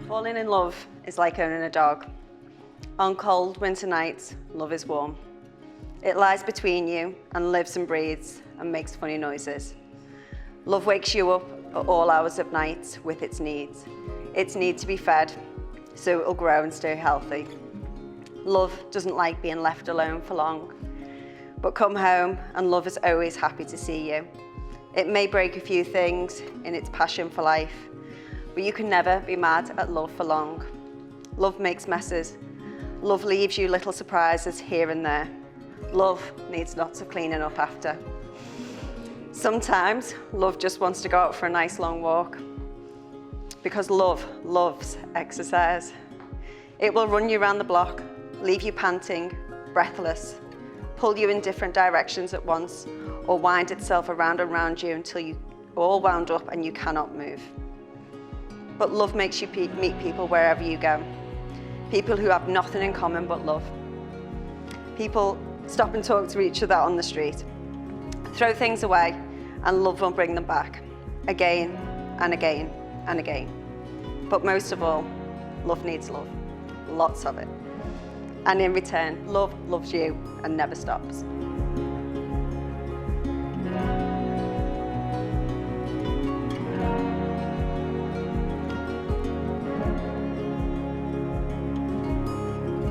Falling in love is like owning a dog. On cold winter nights, love is warm. It lies between you and lives and breathes and makes funny noises. Love wakes you up at all hours of night with its needs. Its need to be fed, so it'll grow and stay healthy. Love doesn't like being left alone for long, but come home and love is always happy to see you. It may break a few things in its passion for life, but you can never be mad at love for long. Love makes messes. Love leaves you little surprises here and there. Love needs lots of cleaning up after. Sometimes love just wants to go out for a nice long walk, because love loves exercise. It will run you around the block, leave you panting, breathless, pull you in different directions at once, or wind itself around and round you until you're all wound up and you cannot move. But love makes you meet people wherever you go. People who have nothing in common but love. People stop and talk to each other on the street. Throw things away and love will bring them back. Again and again and again. But most of all, love needs love. Lots of it. And in return, love loves you and never stops.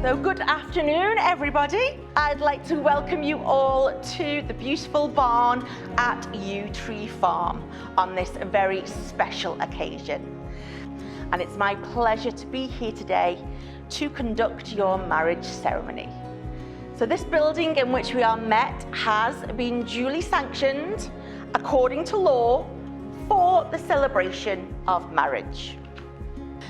So good afternoon, everybody. I'd like to welcome you all to the beautiful barn at Yew Tree Farm on this very special occasion. And it's my pleasure to be here today to conduct your marriage ceremony. So this building in which we are met has been duly sanctioned according to law for the celebration of marriage.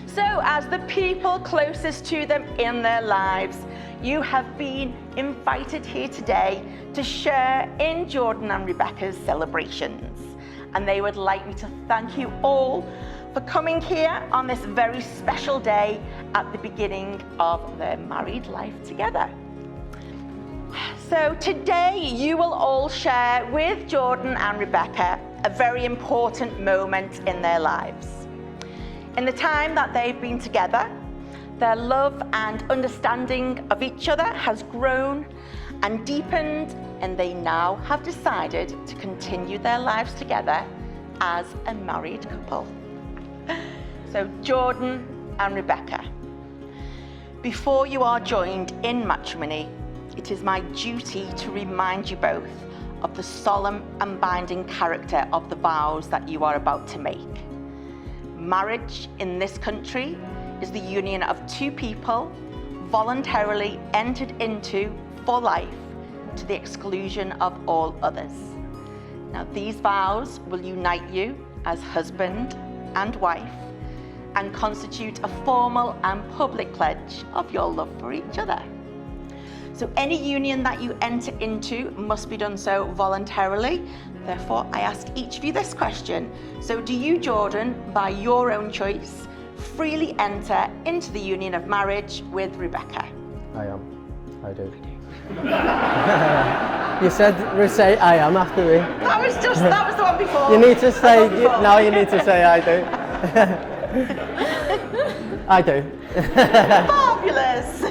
So as the people closest to them in their lives, you have been invited here today to share in Jordan and Rebecca's celebrations. And they would like me to thank you all for coming here on this very special day at the beginning of their married life together. So today you will all share with Jordan and Rebecca a very important moment in their lives. In the time that they've been together, their love and understanding of each other has grown and deepened, and they now have decided to continue their lives together as a married couple. So Jordan and Rebecca, before you are joined in matrimony, it is my duty to remind you both of the solemn and binding character of the vows that you are about to make. Marriage in this country is the union of two people voluntarily entered into for life to the exclusion of all others. Now, these vows will unite you as husband and wife and constitute a formal and public pledge of your love for each other. So any union that you enter into must be done so voluntarily. Therefore, I ask each of you this question. So do you, Jordan, by your own choice, freely enter into the union of marriage with Rebecca? I am. I do. You said recite I am after me. That was the one before. You need to say, now you need to say I do. I do. Fabulous.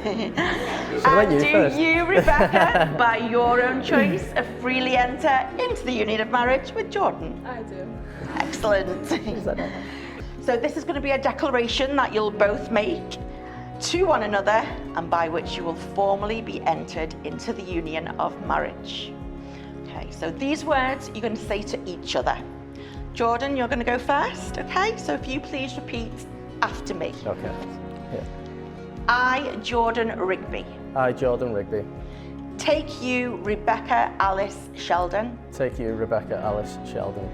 And do you, Rebecca, by your own choice, freely enter into the union of marriage with Jordan? I do. Excellent. So this is going to be a declaration that you'll both make to one another and by which you will formally be entered into the union of marriage. Okay, so these words you're going to say to each other. Jordan, you're going to go first, okay? So if you please repeat after me. Okay. Yeah. I, Jordan Rigby. I, Jordan Rigby. Take you, Rebecca Alice Sheldon. Take you, Rebecca Alice Sheldon.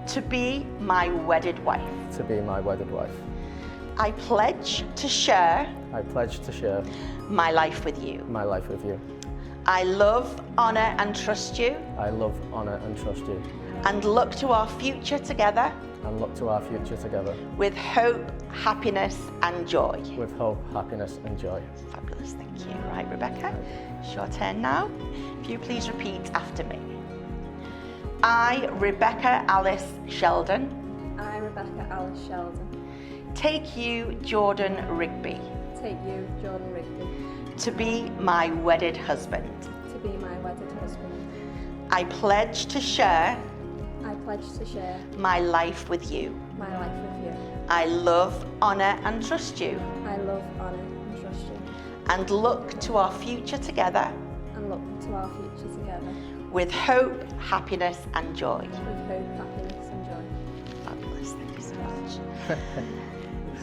To be my wedded wife. To be my wedded wife. I pledge to share. I pledge to share. My life with you. My life with you. I love, honour and trust you. I love, honour and trust you. And look to our future together. And look to our future together. With hope, happiness and joy. With hope, happiness and joy. Fabulous, thank you. Right, Rebecca, it's your turn now. If you please repeat after me. I, Rebecca Alice Sheldon. I, Rebecca Alice Sheldon. take you, Jordan Rigby, take you, Jordan Rigby, to be my wedded husband. to be my wedded husband. I pledge to share I pledge to share my life with you. my life with you. I love, honour and trust you, I love, honour and trust you, and look to our future together and look to our future together with hope, happiness and joy. with hope, happiness and joy. Fabulous, thank you so much.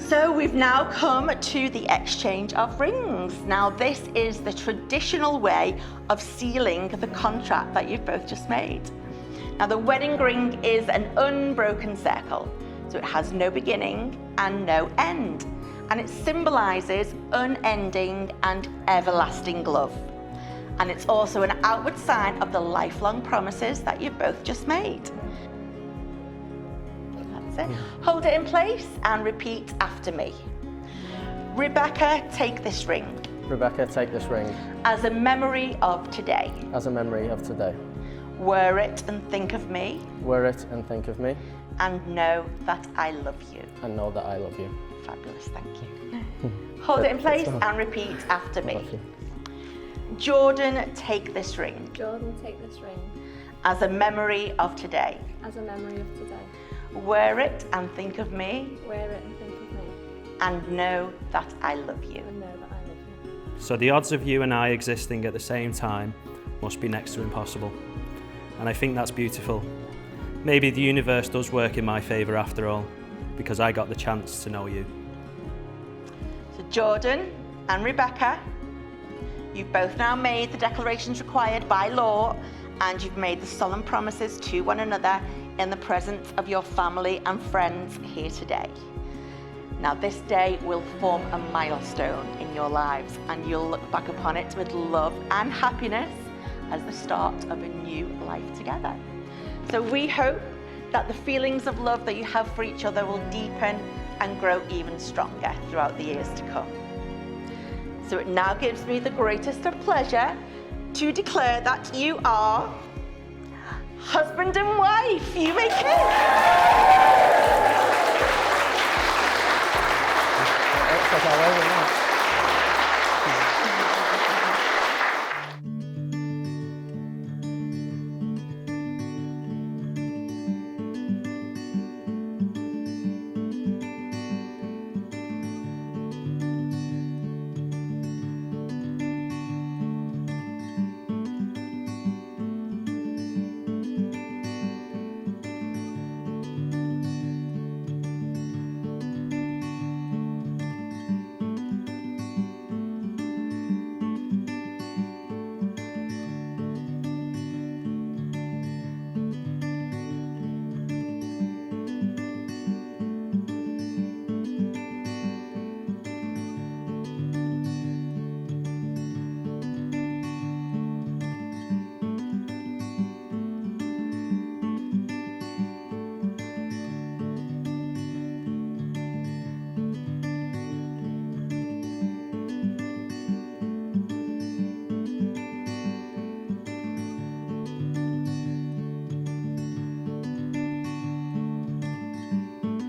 So we've now come to the exchange of rings. Now this is the traditional way of sealing the contract that you've both just made. Now the wedding ring is an unbroken circle, so it has no beginning and no end, and it symbolises unending and everlasting love. And it's also an outward sign of the lifelong promises that you've both just made. That's it. Hold it in place and repeat after me. Rebecca, take this ring Rebecca, take this ring as a memory of today. as a memory of today. Wear it and think of me, Wear it and think of me, and know that I love you. and know that I love you. Fabulous, thank you. Hold it in place and repeat after me. Love you. Jordan, take this ring Jordan, take this ring as a memory of today. as a memory of today. Wear it and think of me, Wear it and think of me, and know that I love you. and know that I love you. So the odds of you and I existing at the same time must be next to impossible. And I think that's beautiful. Maybe the universe does work in my favour after all, because I got the chance to know you. So Jordan and Rebecca, you've both now made the declarations required by law, and you've made the solemn promises to one another in the presence of your family and friends here today. Now this day will form a milestone in your lives, and you'll look back upon it with love and happiness as the start of a new life together. So we hope that the feelings of love that you have for each other will deepen and grow even stronger throughout the years to come. So it now gives me the greatest of pleasure to declare that you are husband and wife. You may kiss.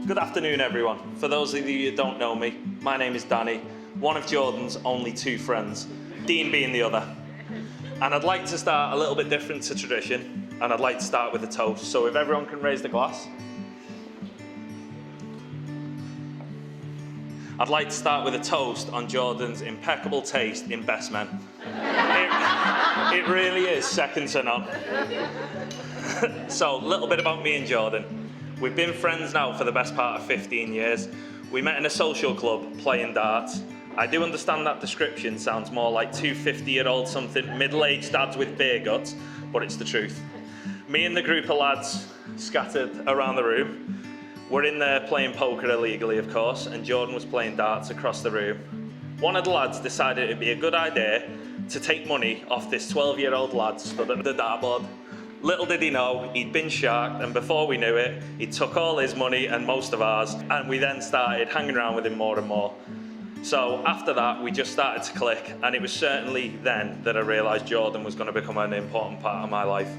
Good afternoon, everyone. For those of you who don't know me, my name is Danny, one of Jordan's only two friends, Dean being the other. And I'd like to start a little bit different to tradition, and I'd like to start with a toast. So if everyone can raise the glass. I'd like to start with a toast on Jordan's impeccable taste in best men. It really is second to none. So, a little bit about me and Jordan. We've been friends now for the best part of 15 years. We met in a social club playing darts. I do understand that description sounds more like two 50-year-old something middle-aged dads with beer guts, but it's the truth. Me and the group of lads scattered around the room were in there playing poker illegally, of course, and Jordan was playing darts across the room. One of the lads decided it'd be a good idea to take money off this 12-year-old lad stood at the dartboard. Little did he know, he'd been sharked, and before we knew it, he took all his money and most of ours, and we then started hanging around with him more and more. So after that, we just started to click, and it was certainly then that I realised Jordan was going to become an important part of my life.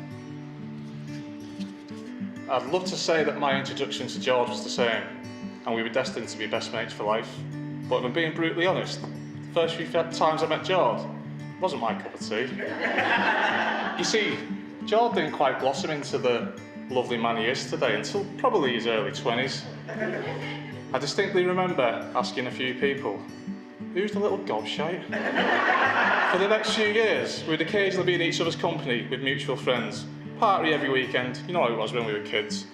I'd love to say that my introduction to George was the same. and we were destined to be best mates for life. But if I'm being brutally honest, the first few times I met Jord wasn't my cup of tea. You see, Jord didn't quite blossom into the lovely man he is today until probably his early 20s. I distinctly remember asking a few people, who's the little gobshite? For the next few years, we'd occasionally be in each other's company with mutual friends, party every weekend, you know how it was when we were kids.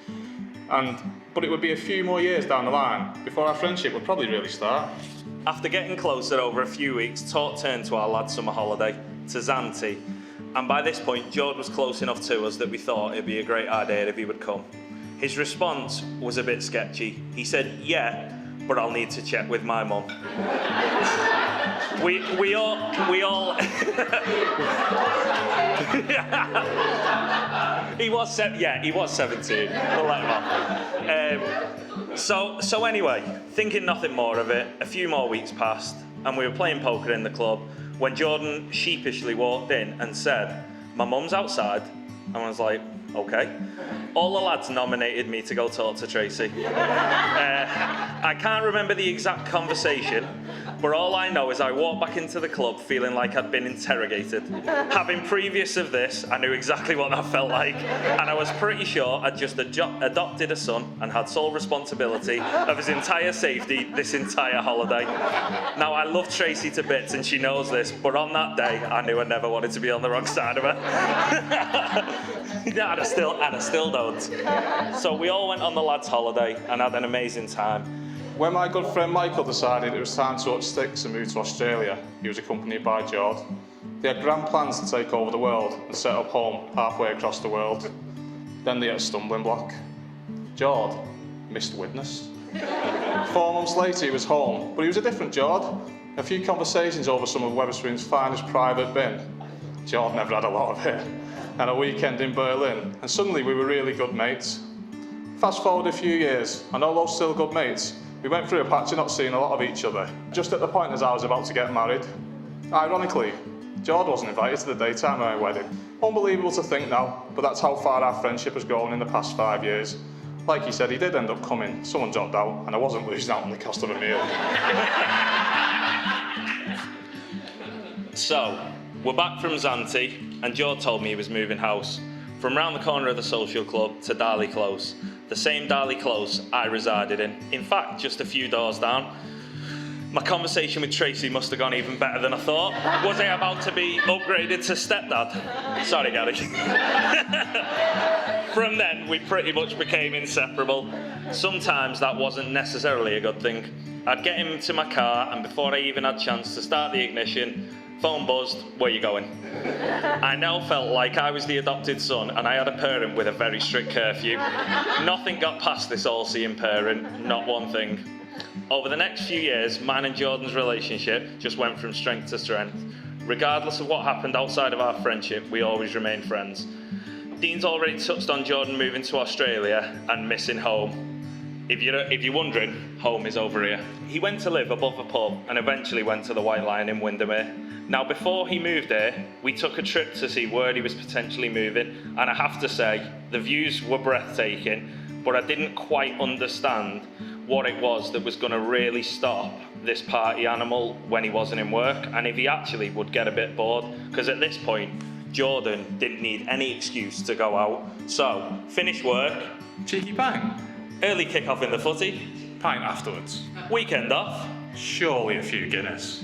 But it would be a few more years down the line before our friendship would probably really start. After getting closer over a few weeks, talk turned to our lad's summer holiday, to Zante. And by this point, Jord was close enough to us that we thought it'd be a great idea if he would come. His response was a bit sketchy. He said, yeah, but I'll need to check with my mum. We all he was 17. We'll let him off. So anyway, thinking nothing more of it, a few more weeks passed, and we were playing poker in the club when Jordan sheepishly walked in and said, "My mum's outside," and I was like, okay. All the lads nominated me to go talk to Tracy. I can't remember the exact conversation, but all I know is I walked back into the club feeling like I'd been interrogated. Having previous of this, I knew exactly what that felt like, and I was pretty sure I'd just adopted a son and had sole responsibility of his entire safety this entire holiday. Now, I love Tracy to bits and she knows this, but on that day, I knew I never wanted to be on the wrong side of her. And I still don't. So we all went on the lads' holiday and had an amazing time. When my good friend Michael decided it was time to up sticks and move to Australia, he was accompanied by Jord. They had grand plans to take over the world and set up home halfway across the world. Then they hit a stumbling block. Jord missed witness. 4 months later he was home, but he was a different Jord. A few conversations over some of Wetherspoon's finest private bin. Jord never had a lot of it. And a weekend in Berlin, and suddenly we were really good mates. Fast forward a few years, and although still good mates, we went through a patch of not seeing a lot of each other, just at the point as I was about to get married. Ironically, Jord wasn't invited to the daytime of my wedding. Unbelievable to think now, but that's how far our friendship has grown in the past 5 years. Like he said, he did end up coming, someone dropped out, and I wasn't losing out on the cost of a meal. So, we're back from Zante, and Jord told me he was moving house from round the corner of the social club to Darley Close, the same Darley Close I resided in. In fact, just a few doors down. My conversation with Tracy must have gone even better than I thought. Was I about to be upgraded to stepdad? Sorry, Gary. From then, we pretty much became inseparable. Sometimes that wasn't necessarily a good thing. I'd get him into my car, and before I even had a chance to start the ignition, phone buzzed, "Where you going?" I now felt like I was the adopted son and I had a parent with a very strict curfew. Nothing got past this all-seeing parent, not one thing. Over the next few years, mine and Jordan's relationship just went from strength to strength. Regardless of what happened outside of our friendship, we always remained friends. Dean's already touched on Jordan moving to Australia and missing home. If you're wondering, home is over here. He went to live above a pub and eventually went to the White Lion in Windermere. Now, before he moved there, we took a trip to see where he was potentially moving, and I have to say, the views were breathtaking, but I didn't quite understand what it was that was going to really stop this party animal when he wasn't in work, and if he actually would get a bit bored, because at this point, Jordan didn't need any excuse to go out. So, finish work, Cheeky bang. early kick-off in the footy, Pint afterwards. weekend off, Surely a few Guinness.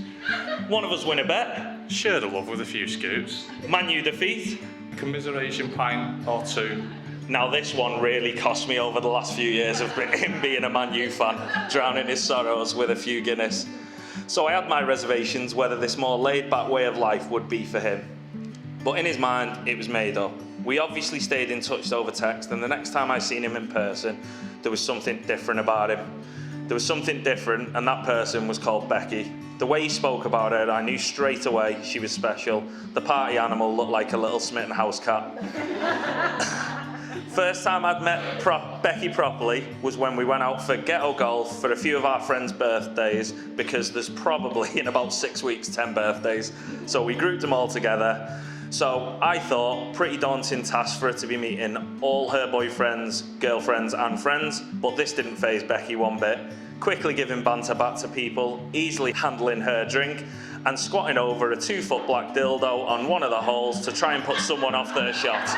one of us win a bet, Share the love with a few scoops. Man U defeat. Commiseration pint or two. Now this one really cost me over the last few years of him being a Man U fan, drowning his sorrows with a few Guinness. So I had my reservations whether this more laid-back way of life would be for him. But in his mind, it was made up. We obviously stayed in touch over text, and the next time I seen him in person, there was something different about him. There was something different, and that person was called Becky. The way he spoke about her, I knew straight away she was special. The party animal looked like a little smitten house cat. First time I'd met Becky properly was when we went out for ghetto golf for a few of our friends' birthdays, because there's probably in about 6 weeks 10 birthdays. So we grouped them all together. So I thought, pretty daunting task for her to be meeting all her boyfriends, girlfriends and friends, but this didn't faze Becky one bit. Quickly giving banter back to people, easily handling her drink, and squatting over a 2-foot black dildo on one of the holes to try and put someone off their shot.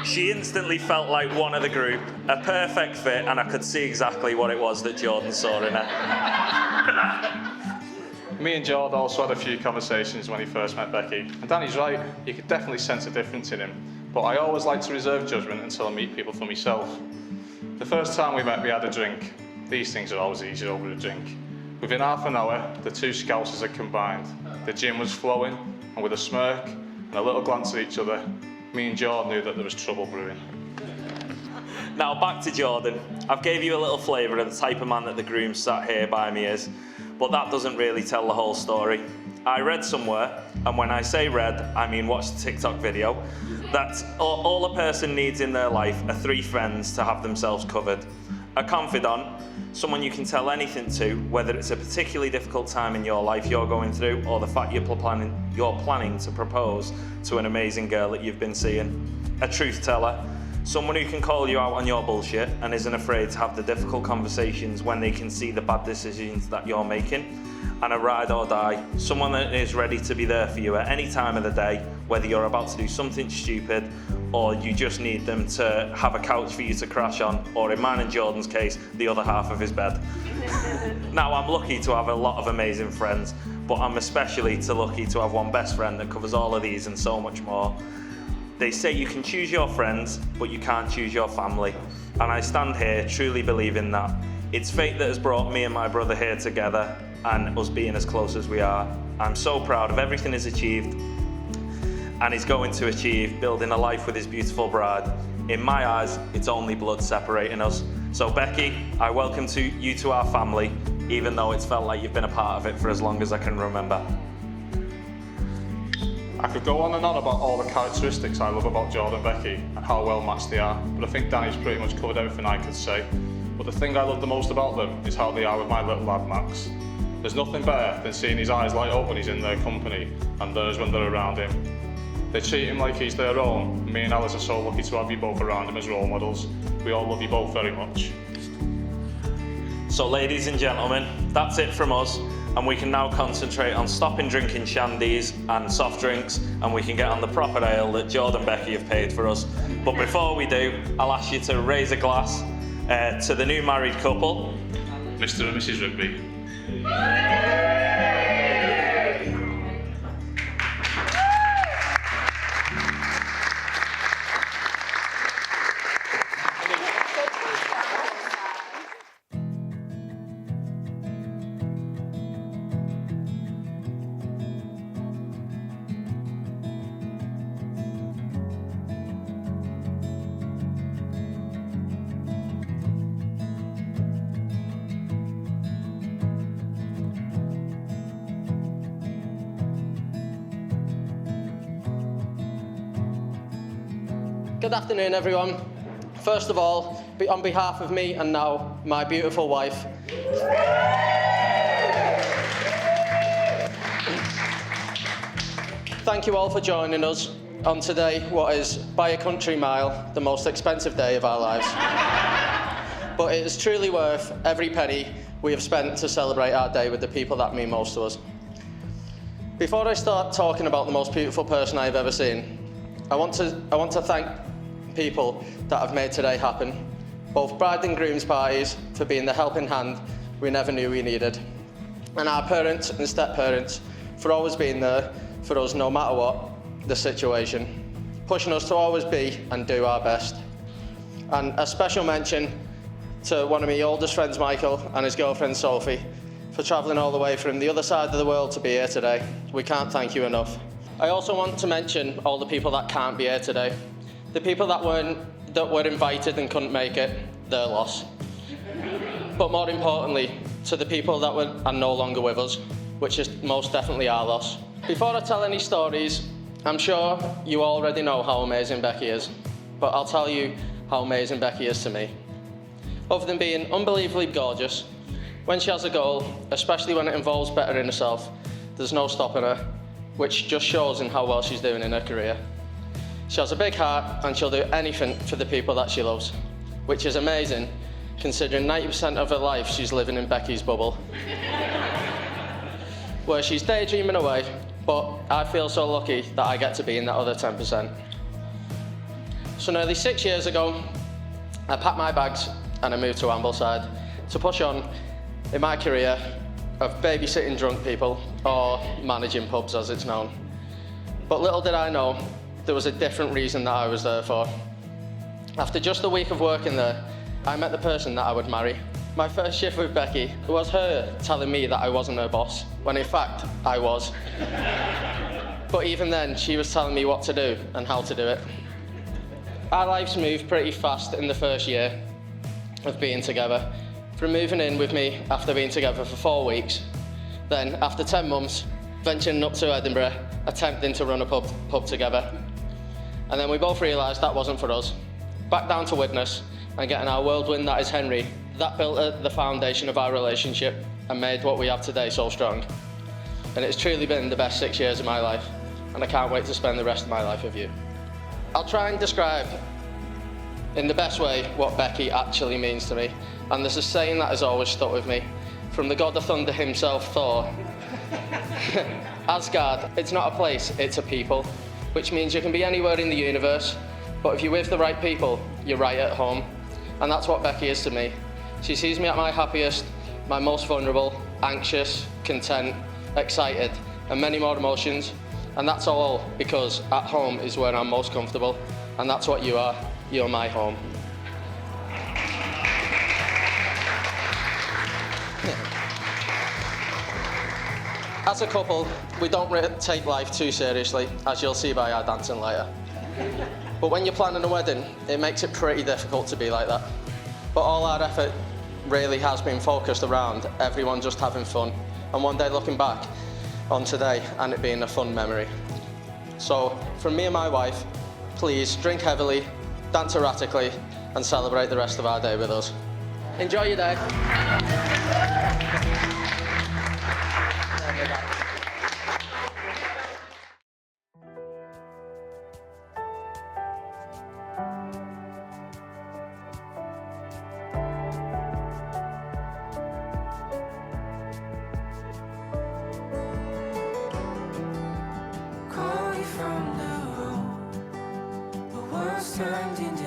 She instantly felt like one of the group, a perfect fit, and I could see exactly what it was that Jordan saw in her. Me and Jordan also had a few conversations when he first met Becky, and Danny's right, you could definitely sense a difference in him, but I always like to reserve judgment until I meet people for myself. The first time we met, we had a drink. These things are always easier over a drink. Within half an hour, the two Scousers had combined. The gin was flowing, and with a smirk and a little glance at each other, me and Jordan knew that there was trouble brewing. Now back to Jordan. I've gave you a little flavour of the type of man that the groom sat here by me is, but that doesn't really tell the whole story. I read somewhere, and when I say read, I mean watch the TikTok video, that all a person needs in their life are 3 friends to have themselves covered. A confidant, someone you can tell anything to, whether it's a particularly difficult time in your life you're going through, or the fact you're planning to propose to an amazing girl that you've been seeing. A truth teller, someone who can call you out on your bullshit and isn't afraid to have the difficult conversations when they can see the bad decisions that you're making. And a ride or die, someone that is ready to be there for you at any time of the day, whether you're about to do something stupid or you just need them to have a couch for you to crash on, or in mine and Jordan's case, the other half of his bed. Now, I'm lucky to have a lot of amazing friends, but I'm especially lucky to have one best friend that covers all of these and so much more. They say you can choose your friends, but you can't choose your family. And I stand here truly believing that. It's fate that has brought me and my brother here together, and us being as close as we are. I'm so proud of everything he's achieved, and he's going to achieve, building a life with his beautiful bride. In my eyes, it's only blood separating us. So Becky, I welcome you to our family, even though it's felt like you've been a part of it for as long as I can remember. I could go on and on about all the characteristics I love about Jordan and Becky and how well matched they are, but I think Danny's pretty much covered everything I could say. But the thing I love the most about them is how they are with my little lad Max. There's nothing better than seeing his eyes light up when he's in their company and theirs when they're around him. They treat him like he's their own. Me and Alice are so lucky to have you both around him as role models. We all love you both very much. So ladies and gentlemen, that's it from us, and we can now concentrate on stopping drinking shandies and soft drinks, and we can get on the proper ale that Jordan and Becky have paid for us. But before we do, I'll ask you to raise a glass to the new married couple, Mr. and Mrs. Rigby. Good afternoon, everyone. First of all, on behalf of me and now my beautiful wife, thank you all for joining us on today, what is, by a country mile, the most expensive day of our lives. But it is truly worth every penny we have spent to celebrate our day with the people that mean most to us. Before I start talking about the most beautiful person I've ever seen, I want to thank people that have made today happen, both bride and groom's parties for being the helping hand we never knew we needed, and our parents and step-parents for always being there for us no matter what the situation, pushing us to always be and do our best. And a special mention to one of my oldest friends, Michael, and his girlfriend, Sophie, for travelling all the way from the other side of the world to be here today. We can't thank you enough. I also want to mention all the people that can't be here today. The people that were invited and couldn't make it, their loss. But more importantly, to the people that are no longer with us, which is most definitely our loss. Before I tell any stories, I'm sure you already know how amazing Becky is, but I'll tell you how amazing Becky is to me. Other than being unbelievably gorgeous, when she has a goal, especially when it involves bettering herself, there's no stopping her. which just shows in how well she's doing in her career. She has a big heart and she'll do anything for the people that she loves, which is amazing considering 90% of her life she's living in Becky's bubble, where she's daydreaming away, but I feel so lucky that I get to be in that other 10%. So nearly 6 years ago, I packed my bags and I moved to Ambleside to push on in my career of babysitting drunk people, or managing pubs as it's known. But little did I know, there was a different reason that I was there for. After just a week of working there, I met the person that I would marry. My first shift with Becky was her telling me that I wasn't her boss, when in fact, I was. But even then, she was telling me what to do and how to do it. Our lives moved pretty fast in the first year of being together. From moving in with me after being together for 4 weeks, then after 10 months, venturing up to Edinburgh, attempting to run a pub together. And then we both realised that wasn't for us. Back down to Widnes and getting our whirlwind that is Henry, that built the foundation of our relationship and made what we have today so strong. And it's truly been the best 6 years of my life, and I can't wait to spend the rest of my life with you. I'll try and describe in the best way what Becky actually means to me. And there's a saying that has always stuck with me, from the god of thunder himself, Thor. Asgard, it's not a place, it's a people, which means you can be anywhere in the universe, but if you're with the right people, you're right at home. And that's what Becky is to me. She sees me at my happiest, my most vulnerable, anxious, content, excited, and many more emotions. And that's all because at home is where I'm most comfortable. And that's what you are. You're my home. As a couple, we don't take life too seriously, as you'll see by our dancing later. But when you're planning a wedding, it makes it pretty difficult to be like that. But all our effort really has been focused around everyone just having fun, and one day looking back on today and it being a fun memory. So, from me and my wife, please drink heavily, dance erratically, and celebrate the rest of our day with us. Enjoy your day. Call you from the road, the world's turned into